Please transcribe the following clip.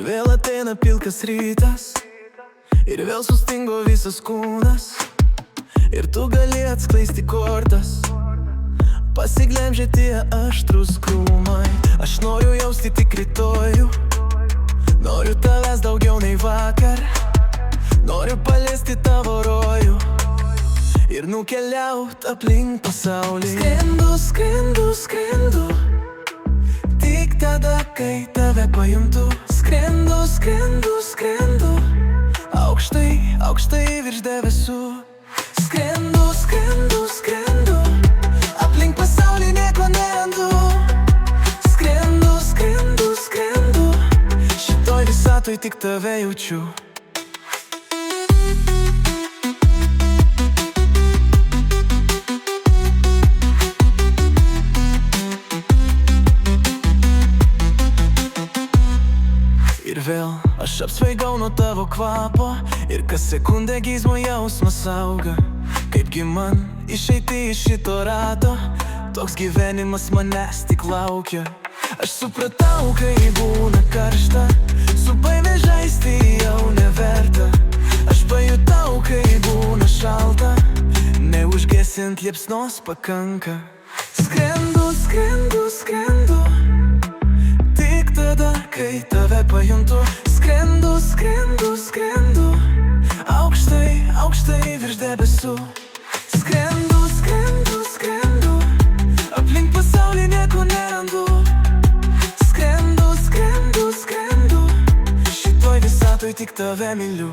Ir vėl ateina pilkas rytas, ir vėl sustingo visas kūnas, ir tu gali atskleisti kortas, pasiglemžė tie aštrus krūmai. Aš noriu jausti tik rytojų, noriu tavęs daugiau nei vakar, noriu paliesti tavo rojų ir nukeliaut aplink pasaulį. Skrendu, skrendu, skrendu, tik tada, kai tave pajuntu. Skrendu, skrendu, skrendu, aukštai, aukštai virš debesų. Skrendu, skrendu, skrendu, aplink pasaulį nieko nerandu. Skrendu, skrendu, skrendu, šitoj visatoj tik tave jaučiu. Ir vėl aš apsvaigau nuo tavo kvapo, ir kas sekundę geismo jausmas auga. Kaipgi man išeiti iš šito rato, toks gyvenimas manęs tik laukia. Aš supratau, kai būna karšta, su baime žaisti jau neverta. Aš pajutau, kai būna šalta, neužgesint liepsnos pakanka. Skrendu, skrendu, skrendu, tik tada, kai tave pajuntu. Skrendu, skrendu, skrendu, aukštai, aukštai virš debesų. Skrendu, skrendu, skrendu, aplink pasaulį nieko nerandu. Skrendu, skrendu, skrendu, šitoj visatoj tik tave myliu.